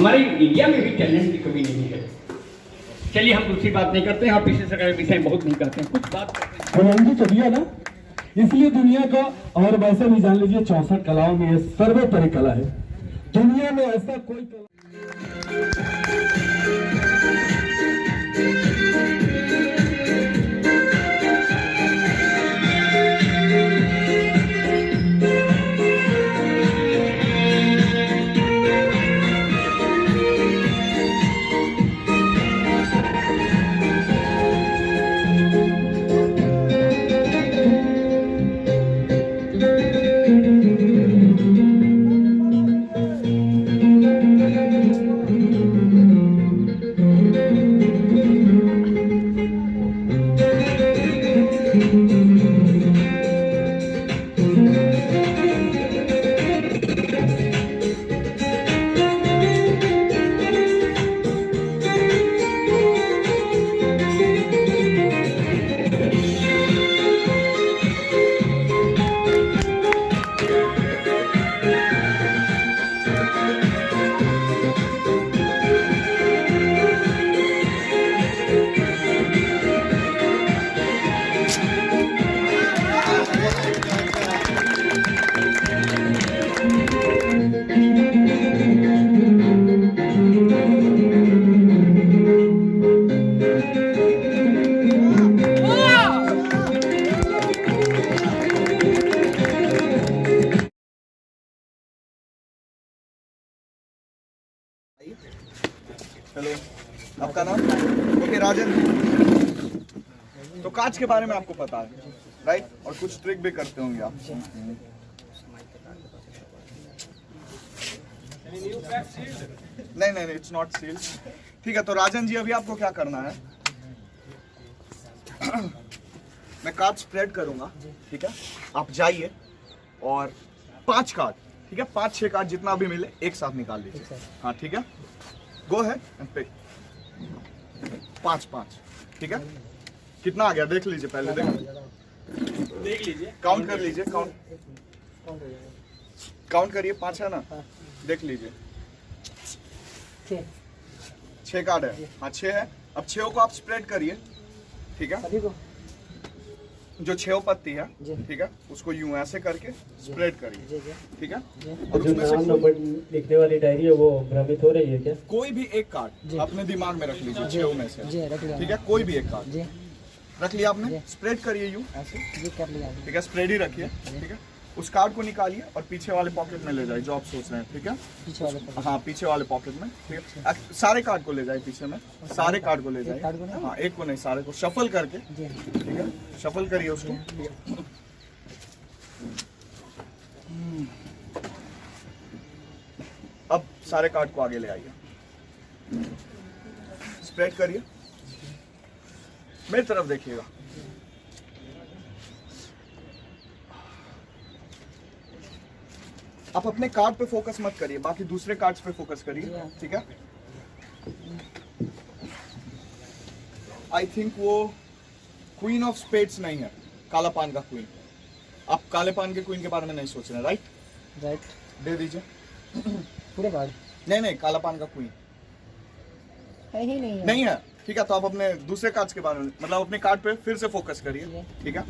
हमारे इंडिया में भी टैलेंट की कमी नहीं है। चलिए हम दूसरी बात नहीं करते हैं, आप पिछले सरकार के विषय में बहुत नहीं करते हैं, कुछ बात करते हैं। जी चलिए ना, इसलिए दुनिया का, और वैसे भी जान लीजिए 64 कलाओं में ये सर्वोपरि कला है। दुनिया में ऐसा कोई कला हेलो, आपका नाम? ओके, राजन। तो कांच के बारे में आपको पता है, राइट? और कुछ ट्रिक भी करते होंगे आप। नहीं, इट्स नॉट सील्ड। ठीक है, तो राजन जी अभी आपको क्या करना है? मैं कार्ड स्प्रेड करूंगा, ठीक है? आप जाइए और 5 कार्ड, ठीक है, 5-6 कार्ड जितना भी मिले एक साथ निकाल लीजिए। हाँ, ठीक है, गो है एंड पिक 5-5, ठीक है? कितना आ गया देख लीजिए, पहले देख लीजिए, काउंट कर लीजिए, काउंट करिए, 5 है ना? देख लीजिए, 6 कार्ड है। हाँ, 6 है। अब 6 को आप स्प्रेड करिए, ठीक है? जो 6 पत्ती है, ठीक है, उसको यूं ऐसे करके स्प्रेड करिए, ठीक है? और उसमें से नंबर लिखने वाली डायरी है वो भ्रमित हो रही है क्या? कोई भी एक कार्ड अपने दिमाग में रख लीजिए, 6 में से, ठीक है? कोई भी एक कार्ड रख लिया आपने, स्प्रेड करिए यूं ऐसे, ठीक है? स्प्रेड ही रखिए, ठीक है? उस कार्ड को निकालिए और पीछे वाले पॉकेट में ले जाइए जो आप सोच रहे हैं, ठीक है? हाँ, पीछे वाले पॉकेट में, ठीक है? सारे कार्ड को ले जाइए पीछे में, सारे कार्ड को ले जाइए। हाँ, एक को नहीं, सारे को शफल करके, ठीक है? शफल करिए उसको। अब सारे कार्ड को आगे ले आइए, स्प्रेड करिए, मेरी तरफ देखिएगा। आप अपने कार्ड पे फोकस मत करिए, बाकी दूसरे कार्ड्स पे फोकस करिए, ठीक है? आई थिंक वो क्वीन ऑफ स्पेड्स नहीं है, काला पान का क्वीन। आप काले पान के क्वीन के बारे में नहीं सोच रहे, राइट? दे दीजिए पूरे कार्ड। नहीं, काला पान का क्वीन है ही नहीं है। नहीं है, ठीक है? तो आप अपने दूसरे कार्ड्स के बारे में, मतलब अपने कार्ड पे फिर से फोकस करिए, ठीक है?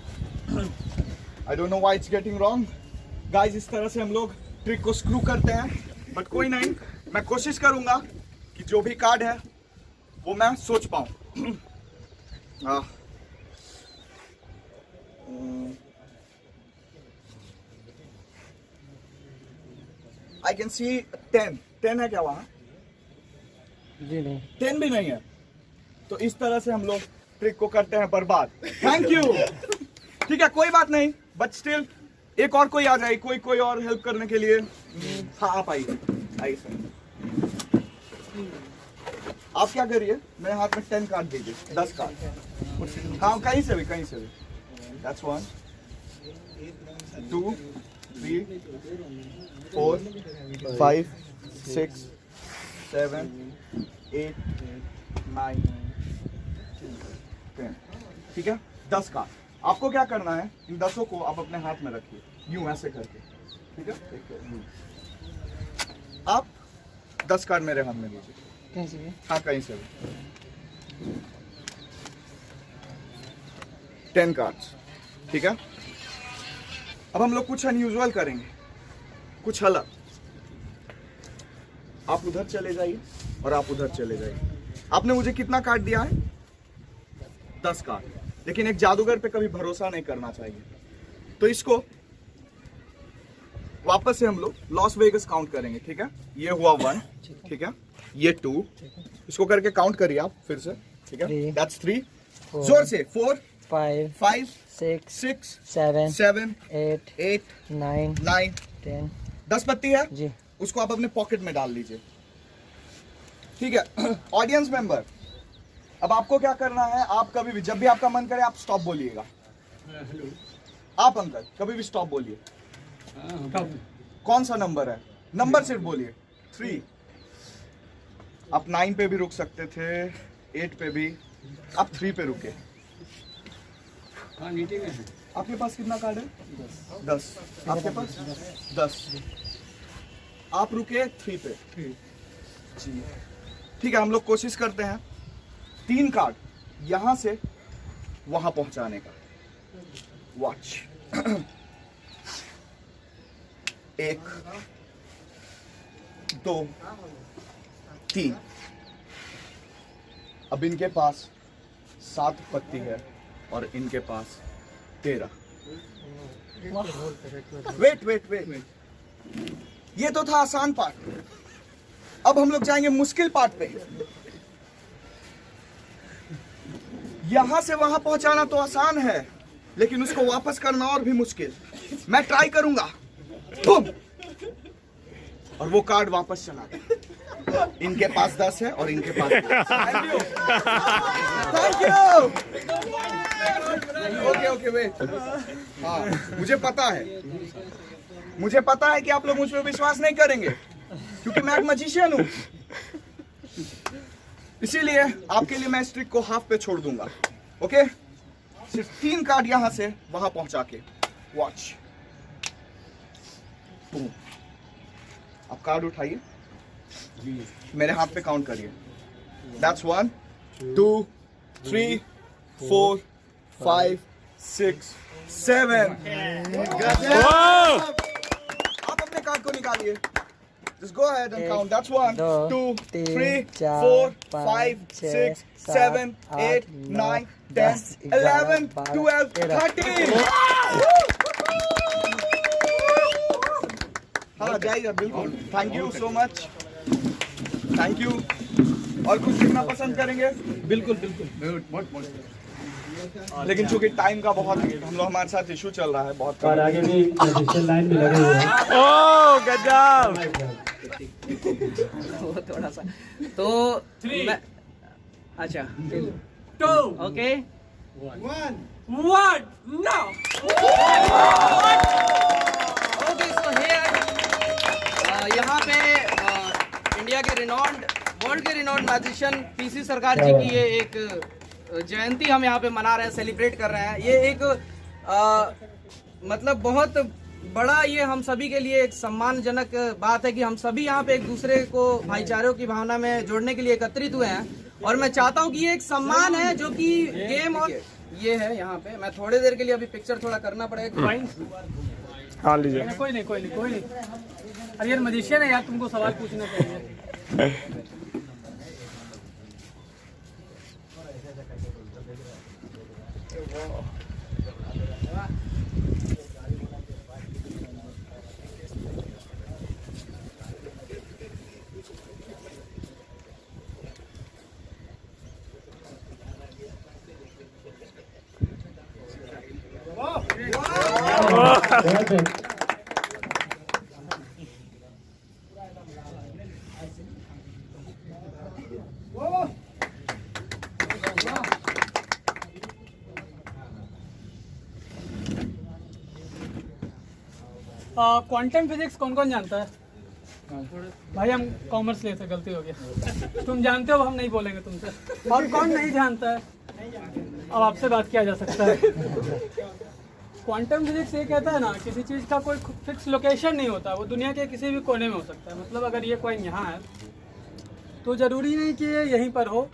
I don't know why it's getting wrong guys. इस तरह से हम लोग ट्रिक को स्क्रू करते हैं, बट कोई नहीं, मैं कोशिश करूंगा कि जो भी कार्ड है वो मैं सोच पाऊं। आई कैन सी 10 है क्या वहां? जी नहीं, 10 भी नहीं है। तो इस तरह से हम लोग ट्रिक को करते हैं बर्बाद। Thank you. ठीक है, कोई बात नहीं, बट स्टिल एक और कोई आ जाए, कोई और हेल्प करने के लिए। हाँ, आप आइए सर। आप क्या करिए, मेरे हाथ में 10 कार्ड दीजिए, 10 कार्ड। हाँ, कहीं से भी। That's 1 2 3 4 5 6 7 8 9 10। ठीक है, 10 कार्ड। आपको क्या करना है, इन 10 को आप अपने हाथ में रखिए, यूं ऐसे करके, ठीक है? आप 10 कार्ड मेरे हाथ में दीजिए। कहीं से भी? हाँ कहीं से भी। 10 कार्ड्स, ठीक है। अब हम लोग कुछ अनयूजुअल करेंगे, कुछ अलग। आप उधर चले जाइए और आप उधर चले जाइए। आपने मुझे कितना कार्ड दिया है? 10 कार्ड। लेकिन एक जादूगर पे कभी भरोसा नहीं करना चाहिए, तो इसको वापस से हम लोग लॉस वेगस काउंट करेंगे, ठीक है। ये हुआ 1, ठीक है, ये 2, इसको करके काउंट करिए आप फिर से, ठीक है। Three, दैट्स 3, 4, जोर से 4, 5, 5, 6, 6, 7, 7, 8, 8, 9, 9, 10। 10 पत्ती है, जी उसको आप अपने पॉकेट में डाल लीजिए, ठीक है। ऑडियंस मेंबर, अब आपको क्या करना है, आप कभी भी जब भी आपका मन करे आप स्टॉप बोलिएगा। आप अंकल कभी भी स्टॉप बोलिए। कौन सा नंबर है? नंबर सिर्फ बोलिए। 3, आप 9 पे भी रुक सकते थे, 8 पे भी, आप 3 पे रुके। आपके पास कितना कार्ड है? 10। आपके पास 10। आप रुके 3 पे जी, ठीक है। हम लोग कोशिश करते हैं 3 कार्ड यहां से वहां पहुंचाने का। वॉच 1, 2, 3। अब इनके पास 7 पत्ती है और इनके पास 13। वेट, ये तो था आसान पार्ट। अब हम लोग जाएंगे मुश्किल पार्ट पे। यहां से वहां पहुंचाना तो आसान है, लेकिन उसको वापस करना और भी मुश्किल। मैं ट्राई करूंगा। बूम! और वो कार्ड वापस चला गया। इनके पास 10 है और इनके पास 10। Thank you. Okay wait. हाँ, मुझे पता है कि आप लोग मुझ पर विश्वास नहीं करेंगे, क्योंकि मैं एक मैजिशियन हूं। इसीलिए आपके लिए मैं इस ट्रिक को हाफ पे छोड़ दूंगा। ओके, सिर्फ 3 कार्ड यहां से वहां पहुंचा के। वॉच। आप कार्ड उठाइए, मेरे हाथ पे काउंट करिए। दैट्स 1, 2, 3, 4, 5, 6, 7। आप अपने कार्ड को निकालिए। Just go ahead and count. That's 1, 2, 3, 4, 5, 6, 7, 8, 9, 10, 11, 12, 13. हाँ जाइए, बिल्कुल। Thank you so much. Thank you. और कुछ देखना पसंद करेंगे? बिल्कुल। लेकिन चूंकि टाइम का बहुत हम लोग हमारे साथ इशू चल रहा है बहुत। और आगे भी लाइन में लगे हुए हैं। ओह गजब। वो थोड़ा सा तो 3, अच्छा 2, okay 1 now. Okay so here यहाँ पे इंडिया के रिनॉन्ड वर्ल्ड के रिनॉन्ड मैजिशियन पीसी सरकार जी की ये एक जयंती हम यहाँ पे मना रहे हैं, सेलिब्रेट कर रहे हैं। ये एक मतलब बहुत बड़ा ये हम सभी के लिए एक सम्मानजनक बात है कि हम सभी यहाँ पे एक दूसरे को भाईचारों की भावना में जोड़ने के लिए एकत्रित हुए हैं। और मैं चाहता हूँ कि ये एक सम्मान है जो कि गेम और ये है। यहाँ पे मैं थोड़ी देर के लिए अभी पिक्चर थोड़ा करना पड़ेगा। हाँ लीजिए। कोई नहीं अरे यार मजिशियन है यार, तुमको सवाल पूछना चाहिए। क्वांटम फिजिक्स कौन कौन जानता है? भाई हम कॉमर्स लिए थे, गलती हो गया। तुम जानते हो, हम नहीं बोलेंगे तुमसे। और कौन नहीं जानता है? अब आपसे बात किया जा सकता है। क्वांटम फिजिक्स ये कहता है ना, किसी चीज़ का कोई फिक्स लोकेशन नहीं होता, वो दुनिया के किसी भी कोने में हो सकता है। मतलब अगर ये कॉइन यहाँ है तो जरूरी नहीं कि ये यहीं पर हो,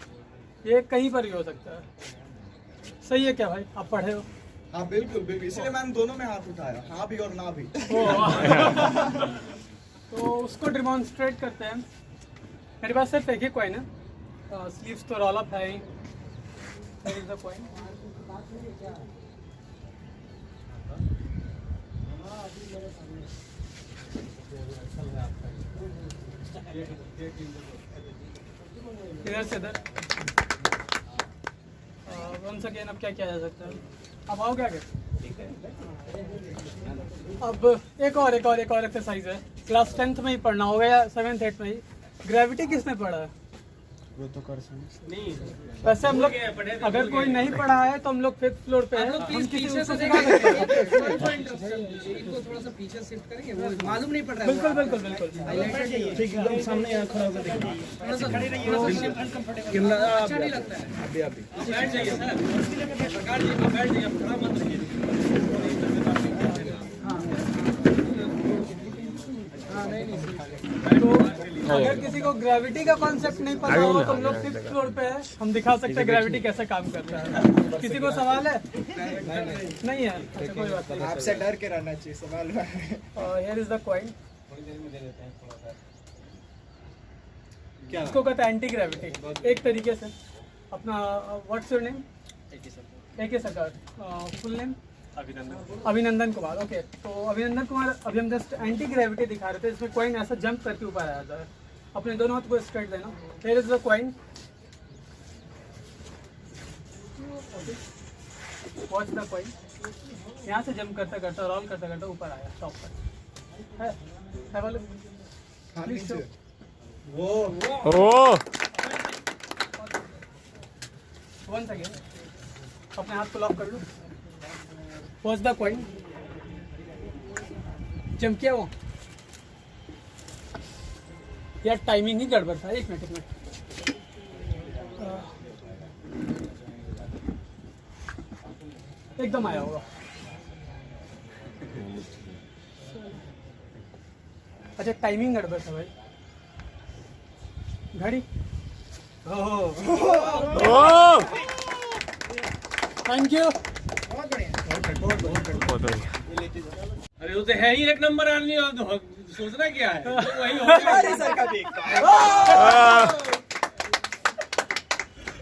ये कहीं पर भी हो सकता है। सही है क्या भाई, आप पढ़े हो? हाँ बिल्कुल बिल्कुल, इसलिए मैंने दोनों में हाथ उठाया, हाँ भी और ना भी। तो उसको डिमॉन्स्ट्रेट करते हैं। मेरे पास सिर्फ एक ही कॉइन है, स्लीव्स तो रोल अप है ही। कॉइन इधर से इधर। वंस अगेन अब क्या किया जा सकता है? अब आओ क्या आगे? अब एक और एक्सरसाइज है, क्लास 10th में ही पढ़ना होगा या 7th 8th में ही। ग्रेविटी किसने पढ़ा है? वो तो कर नहीं। वैसे हम लोग अगर कोई नहीं पढ़ा है तो हम लोग 5th फ्लोर पे हैं, हम किसी को सिखा सकते हैं। इनको थोड़ा सा पीछे शिफ्ट करेंगे, वो मालूम नहीं पड़ रहा है। बिल्कुल बिल्कुल बिल्कुल। ठीक एकदम सामने यहाँ खड़ा होकर देखिए। थोड़ा सा खड़े रहिए, अच्छा नहीं लगता है। अभी अभी बैठ जाइए सर, सरकार जी आप बैठ जाइए, आप खड़ा मत रहिए। तो अगर किसी को ग्रेविटी का कॉन्सेप्ट नहीं पता हो तो हम लोग 5th फ्लोर पे है, हम दिखा सकते हैं ग्रेविटी कैसे काम करता है। किसी को सवाल है? नहीं है, अच्छा कोई बात नहीं। आपसे डर के रहना चाहिए सवाल। Here is the coin. इसको कहते हैं एंटी ग्रेविटी एक तरीके से। अपना व्हाट्स योर नेम? AK सरकार। Full name? अभिनंदन कुमार। ओके, तो अभिनंदन कुमार, अभी हम जस्ट एंटी ग्रेविटी दिखा रहे थे, इसमें कॉइन ऐसा जंप करके ऊपर आ जाता है। अपने दोनों हाथ को स्ट्रेट देना। Here is the coin, watch the coin. यहाँ से जंप करता करता रोल करता करता ऊपर आया टॉप पर। है वाले प्लीज शो। वंस अगेन अपने हाथ को लॉक कर लो। वॉच द कॉइन, जंप किया वो यार, टाइमिंग ही गड़बड़ था। एक मिनट एकदम आया होगा। अच्छा टाइमिंग गड़बड़ था भाई, घड़ी। Thank you. अरे वो तो है ही एक नंबर आदमी, और सोचना क्या है, तो वही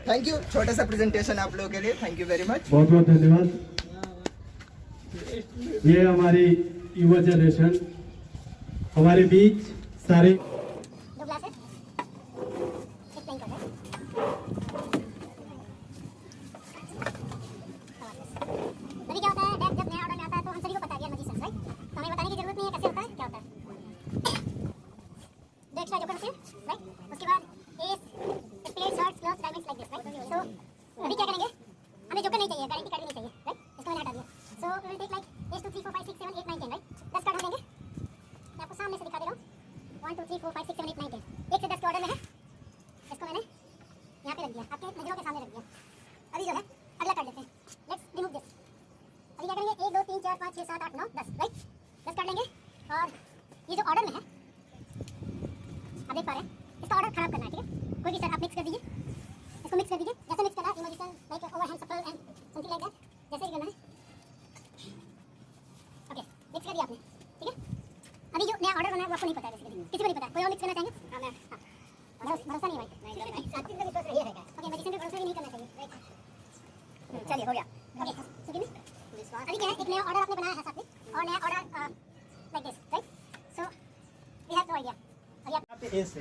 थैंक यू, छोटा सा प्रेजेंटेशन आप लोगों के लिए, थैंक यू वेरी मच। बहुत बहुत धन्यवाद। ये हमारी युवा जनरेशन हमारे बीच सारे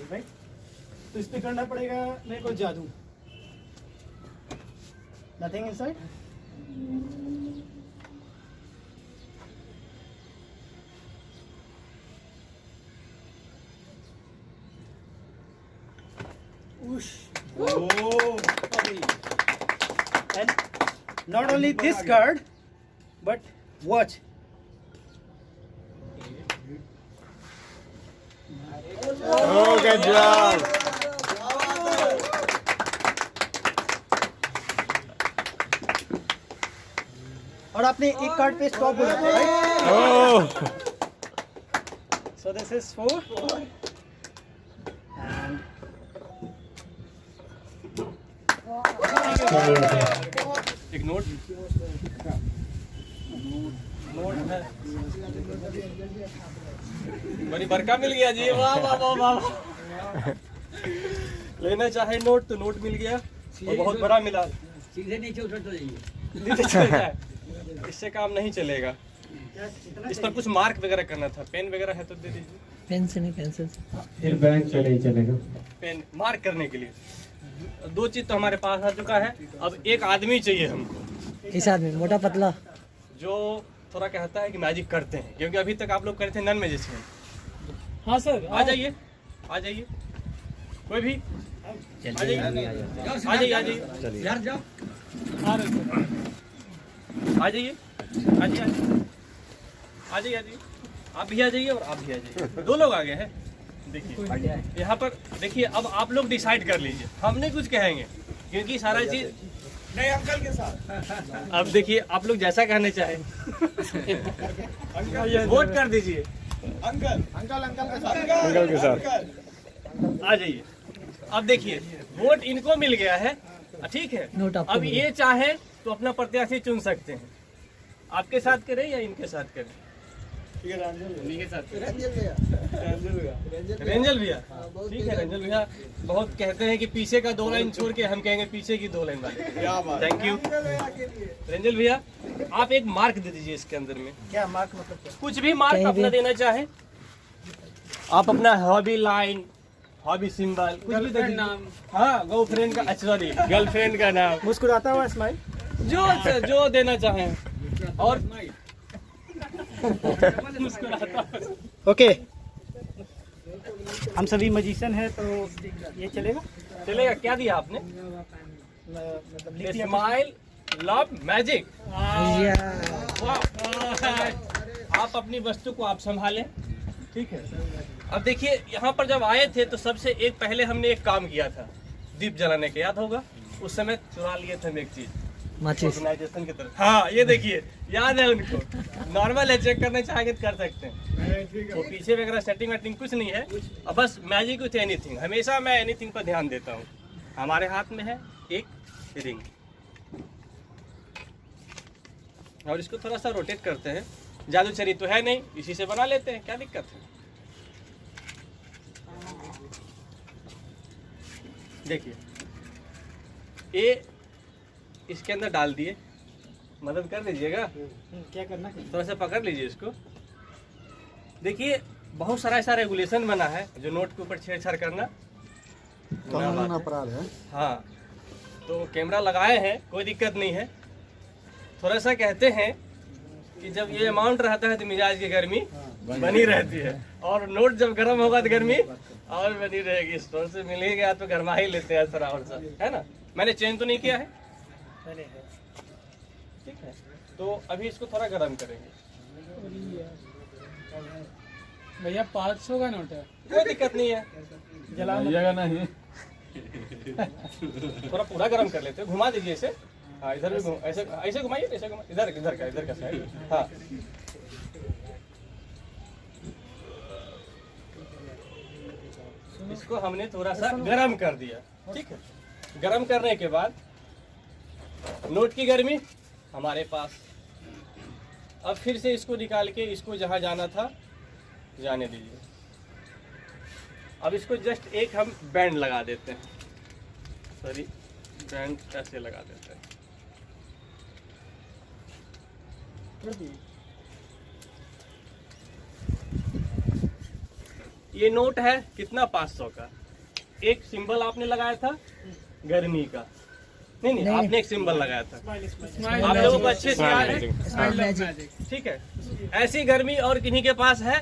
राइट, तो इस पे करना पड़ेगा मेरे को जादू। Nothing inside. And not only this card, but watch. Oh, good job. और आपने एक कार्ड पे स्टॉप बोला था, right? Oh. So this is 4 and एक नोट है, बड़ी बड़का मिल गया जी, वाह वाह वाह वाह। लेना चाहे नोट तो नोट मिल गया और बहुत बड़ा मिला। सीधे नीचे उतर जाइए। नीचे चल जाए, इससे काम नहीं चलेगा। इस पर कुछ मार्क वगैरह करना था, पेन वगैरह है तो दे दीजिए। पेन से नहीं, पेंसिल से। फिर बैंक चलेगा। पेन मार्क करने के लिए दो चीज तो हमारे पास आ चुका है, अब एक आदमी चाहिए हमको। इस आदमी मोटा पतला जो थोड़ा कहता है कि मैजिक करते हैं, क्योंकि अभी तक आप लोग करते हैं नन मैजिशियन। हाँ सर, आ जाइए, आ जाइए, कोई भी आ जाइए, आ जाइए, आ जाइए, यार जाओ, आ रहे सर। आ जाइए, आ जाइए, आ जाइए, आ जाइए, आप भी आ जाइए और आप भी आ जाइए, दो लोग आ गए हैं। देखिए यहाँ पर देखिए, अब आप लोग डिसाइड कर लीजिए, हम नहीं कुछ कहेंगे क्योंकि सारा चीज नहीं अंकल के साथ। अब देखिए आप लोग जैसा कहने चाहे वोट कर दीजिए। अंकल अंकल अंकल के साथ, अंकल के साथ। आ जाइए। अब देखिए वोट इनको मिल गया है, ठीक है। नोट आपको अब मिल ये चाहे तो अपना प्रत्याशी चुन सकते हैं, आपके साथ करें या इनके साथ करें। रेंजल भैया, ठीक है। रेंजल भैया बहुत कहते हैं कि पीछे का 2 लाइन छोड़ के हम कहेंगे पीछे की 2 लाइन वाले। थैंक यू रेंजल भैया। आप एक मार्क दे दीजिए इसके अंदर में। क्या मार्क मतलब क्या? कुछ भी मार्क अपना देना चाहे आप, अपना हॉबी लाइन, हॉबी सिंबल, कुछ भी दे नाम। हाँ, गर्लफ्रेंड का, सॉरी गर्लफ्रेंड का नाम, मुस्कुराता हुआ स्माइल, जो देना चाहें। और ओके। हम सभी मजिशियन हैं तो ये चलेगा? चलेगा। क्या दिया आपने? मतलब लिख दिया। Smile love magic. या आप अपनी वस्तु को आप संभालें, ठीक है। अब देखिए यहाँ पर जब आए थे तो सबसे एक पहले हमने एक काम किया था, दीप जलाने के, याद होगा। उस समय चुरा लिए थे हम एक चीज माचिस। ऑर्गेनाइजेशन की तरफ। हाँ ये देखिए, याद है उनको। नॉर्मल है, चेक करना चाहेंगे तो कर सकते हैं। तो पीछे वगैरह सेटिंग वेटिंग कुछ नहीं है, अब बस मैजिक विथ एनीथिंग। हमेशा मैं एनीथिंग पर ध्यान देता हूँ। हमारे हाथ में है एक रिंग और इसको थोड़ा सा रोटेट करते हैं। जादूचरी तो है नहीं, इसी से बना लेते हैं, क्या दिक्कत है। देखिए ये इसके अंदर डाल दिए, मदद कर लीजिएगा। क्या करना है? थोड़ा सा पकड़ लीजिए इसको। देखिए बहुत सारा ऐसा रेगुलेशन बना है जो नोट के ऊपर छेड़छाड़ करना अपराध है। हाँ, तो कैमरा लगाए हैं, कोई दिक्कत नहीं है। थोड़ा सा कहते हैं कि जब ये अमाउंट रहता है तो मिजाज की गर्मी बनी रहती है, और नोट जब गर्म होगा तो गर्मी और बनी रहेगी। स्टोर से मिल ही गया तो गरमा ही लेते हैं सर, और सर है ना। मैंने चेंज तो नहीं किया है, ठीक है। तो अभी इसको थोड़ा गर्म करेंगे। भैया 500 का नोट है, कोई दिक्कत नहीं है, जलाइएगा नहीं। थोड़ा पूरा गर्म कर लेते हैं। घुमा दीजिए इसे। हाँ इधर भी ऐसे ऐसे घुमाइए, ऐसे घुमाइए, इधर का साइड। हाँ इसको हमने थोड़ा सा गरम कर दिया, ठीक है। गरम करने के बाद नोट की गर्मी हमारे पास। अब फिर से इसको निकाल के इसको जहाँ जाना था जाने दीजिए। अब इसको जस्ट एक हम बैंड लगा देते हैं, सॉरी बैंड ऐसे लगा देते हैं। ये नोट है कितना, 500 का। एक सिंबल आपने लगाया था गर्मी का, नहीं आपने एक सिंबल लगाया था। आप लोगों को अच्छे से याद है, ठीक है। ऐसी गर्मी और किन्हीं के पास है?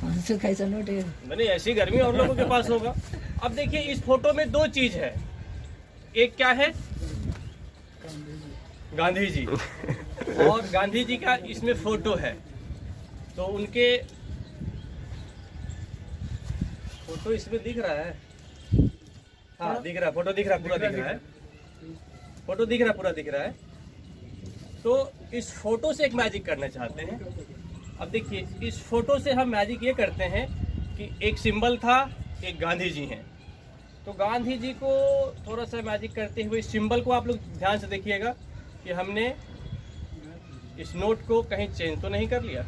500 का ऐसा नोट है? नहीं, ऐसी गर्मी और लोगों के पास होगा। अब देखिए इस फोटो में 2 चीज है, एक क्या है, गांधी जी, और गांधी जी का इसमें फोटो है। तो उनके फोटो इसमें दिख रहा है, हाँ दिख रहा है, फोटो दिख रहा है, पूरा दिख रहा है, फोटो दिख रहा है, पूरा दिख रहा है। तो इस फोटो से एक मैजिक करना चाहते हैं। अब देखिए इस फोटो से हम मैजिक ये करते हैं कि एक सिंबल था, एक गांधी जी हैं, तो तो गांधी जी को थोड़ा सा मैजिक करते हुए सिंबल को आप लोग ध्यान से देखिएगा कि हमने इस नोट को कहीं चेंज तो नहीं कर लिया।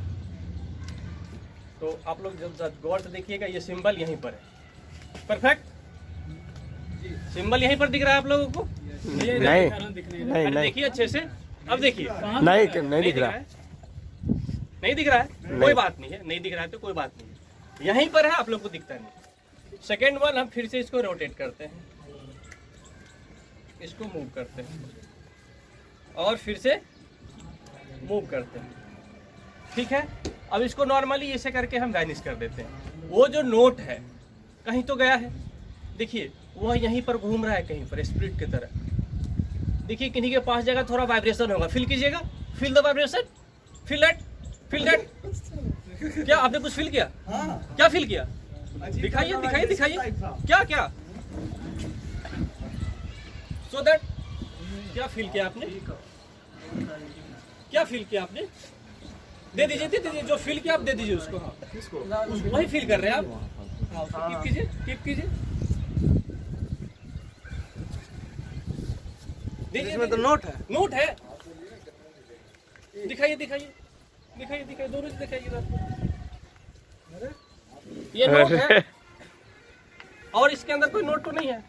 तो आप लोग जब गौर से देखिएगा ये सिंबल यहीं पर है। परफेक्ट, सिंबल यहीं पर दिख रहा है आप लोगों को? नहीं नहीं देखिए अच्छे से, अब देखिए नहीं दिख रहा, नहीं दिख रहा है, कोई बात नहीं है, नहीं दिख रहा है तो कोई बात नहीं है, यहीं पर है, आप लोग को दिखता नहीं। सेकेंड वन, हम फिर से इसको रोटेट करते हैं, इसको मूव करते हैं और फिर से मूव करते हैं, ठीक है। अब इसको नॉर्मली ऐसे करके हम वैनिश कर देते हैं। वो जो नोट है कहीं तो गया है, देखिए वह यहीं पर घूम रहा है कहीं पर स्प्रिट की तरह। देखिए किन्हीं के पास जगह थोड़ा वाइब्रेशन होगा, फील कीजिएगा, feel the vibration, feel that. क्या आपने कुछ फील किया? क्या फील किया? दिखाइए दिखाइए दिखाइए, क्या सो दैट, क्या फील किया आपने? क्या फील किया आपने? दे दीजिए, जो फील किया आप दे दीजिए उसको। हाँ, वही फील कर रहे हैं आप। कीप कीजिए। इसमें तो नोट है। दिखाइए, दोनों से दिखाइए। ये नोट है और इसके अंदर कोई नोट तो नहीं है।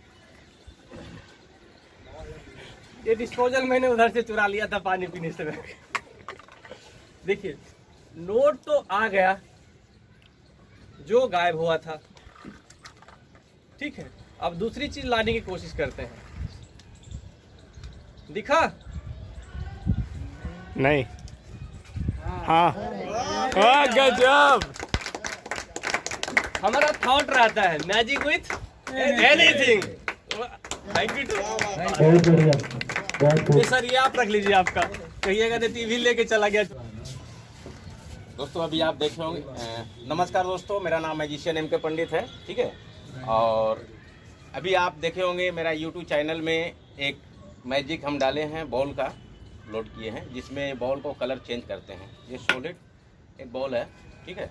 ये डिस्पोजल मैंने उधर से चुरा लिया था पानी पीने से। देखिए नोट तो आ गया जो गायब हुआ था, ठीक है। अब दूसरी चीज लाने की कोशिश करते हैं। दिखा? नहीं। हाँ, गजब। हमारा थॉट रहता है magic with anything. Thank you. बहुत बढ़िया, बहुत सर ये आप रख लीजिए, आपका कहिएगा तो टीवी लेके चला गया। दोस्तों अभी आप देखे होंगे, नमस्कार दोस्तों, मेरा नाम मैजिशियन एम के पंडित है, ठीक है। और अभी आप देखे होंगे मेरा यूट्यूब चैनल में एक मैजिक हम डाले हैं, बॉल का लोड किए हैं, जिसमें बॉल को कलर चेंज करते हैं। ये सॉलिड एक बॉल है, ठीक है।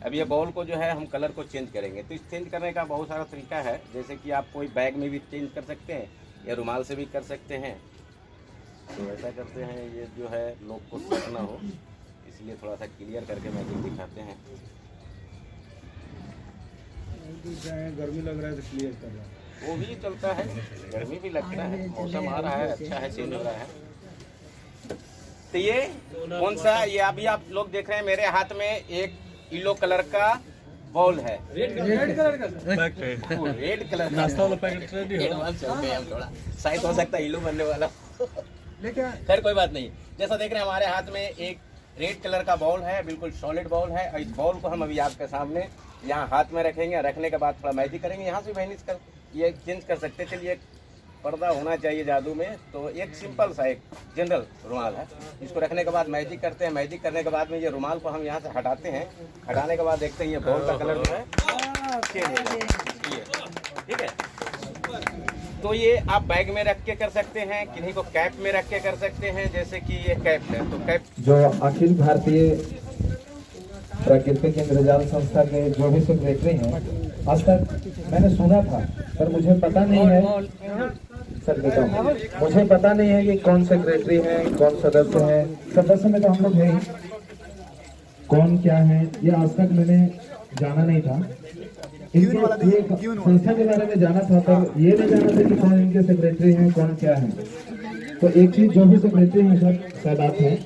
अब ये बॉल को जो है हम कलर को चेंज करेंगे। तो इस चेंज करने का बहुत सारा तरीका है, जैसे कि आप कोई बैग में भी चेंज कर सकते हैं या रुमाल से भी कर सकते हैं। तो ऐसा करते हैं, ये जो है लोग को समझना हो इसलिए थोड़ा सा क्लियर करके मैजिक दिखाते हैं। गर्मी लग रहा है तो क्लियर कर रहा है। वो भी चलता है, गर्मी भी लगता है, मौसम आ रहा है, अच्छा है, चेंज हो रहा है। तो ये कौन सा, ये अभी आप लोग देख रहे हैं मेरे हाथ में एक येलो कलर का बॉल है। रेड कलर का नाश्ता वाला पैकेट एडवांस चलते हैं हम, थोड़ा शायद हो सकता है येलो बनने वाला। खैर कोई बात नहीं। जैसा देख रहे हैं हमारे हाथ में एक रेड कलर का बॉल है, बिल्कुल सॉलिड बॉल है। और इस बॉल को हम अभी आपके सामने यहाँ हाथ में रखेंगे, रखने के बाद थोड़ा मैजिक करेंगे। यहाँ से वैनिश कर, ये चेंज कर सकते। चलिए एक पर्दा होना चाहिए जादू में, तो एक सिंपल सा एक जनरल रुमाल है, इसको रखने के बाद मैजिक करते हैं। मैजिक करने के बाद में ये रुमाल को हम यहाँ से हटाते हैं। हटाने के बाद देखते हैं ये बॉल का कलर जो है चेंज हो जाए, ठीक है। तो ये आप बैग में रख के कर सकते हैं, किन्हीं को कैप में रख के कर सकते हैं, जैसे कि ये कैप है तो कैप। जो अखिल भारतीय प्राकृतिक इंद्रजाल संस्था के जो भी सेक्रेटरी हैं, आज तक मैंने सुना था पर मुझे पता नहीं है, सर बताओ, मुझे पता नहीं है कि कौन सेक्रेटरी है, कौन सदस्य है। सदस्य में तो हम लोग हैं, कौन क्या है ये आज तक मैंने जाना नहीं था। इनके ये संस्था के बारे में जाना था पर ये नहीं जाना था कि कौन इनके सेक्रेटरी हैं, कौन क्या है। तो एक चीज, जो भी सेक्रेटरी हैं सर, शायद आप हैं,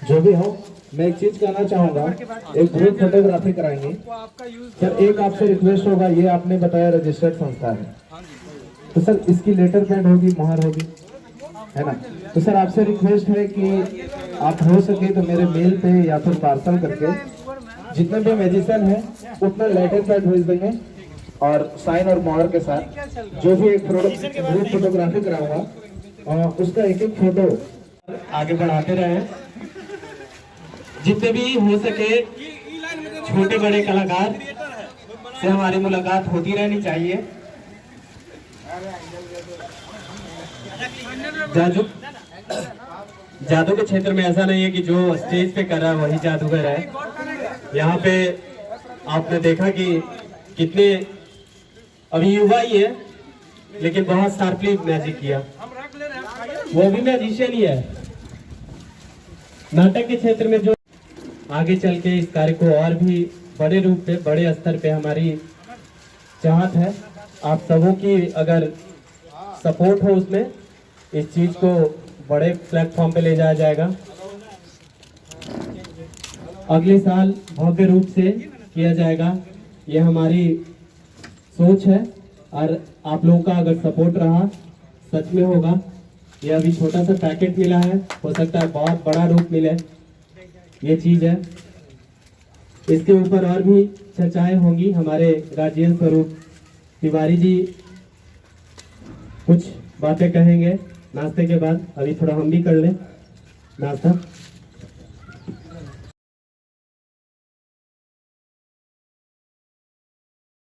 जो भी हो, मैं एक चीज कहना चाहूँगा, एक ग्रुप फोटोग्राफी कराएंगे सर। एक आपसे रिक्वेस्ट होगा, ये आपने बताया रजिस्टर्ड संस्था है, तो सर इसकी लेटर पैड होगी, मुहर होगी, है ना। तो सर आपसे रिक्वेस्ट है कि आप हो सके तो मेरे मेल पे या फिर पार्सल करके जितने भी मैजिशियन है उतना लेटर पैड भेज देंगे और साइन और मुहर के साथ। जो भी एक ग्रुप फोटोग्राफी कराऊंगा और उसका एक एक फोटो आगे बढ़ाते रहे। जितने भी हो सके छोटे बड़े कलाकार से हमारी मुलाकात होती रहनी चाहिए। जादू के क्षेत्र में ऐसा नहीं है कि जो स्टेज पे कर रहा है वही जादूगर है। यहाँ पे आपने देखा कि कितने अभी युवा ही है लेकिन बहुत शार्पली मैजिक किया। वो भी मैजिशियन ही है। नाटक के क्षेत्र में जो आगे चल के इस कार्य को और भी बड़े रूप पे, बड़े स्तर पे हमारी चाहत है। आप सबों की अगर सपोर्ट हो उसमें, इस चीज को बड़े प्लेटफॉर्म पे ले जाया जाएगा। अगले साल भव्य रूप से किया जाएगा, ये हमारी सोच है। और आप लोगों का अगर सपोर्ट रहा, सच में होगा। ये अभी छोटा सा पैकेट मिला है, हो सकता है बहुत बड़ा रूप मिले, ये चीज है। इसके ऊपर और भी चर्चाएं होंगी। हमारे गार्जियन स्वरूप तिवारी जी कुछ बातें कहेंगे नाश्ते के बाद। अभी थोड़ा हम भी कर लें नाश्ता।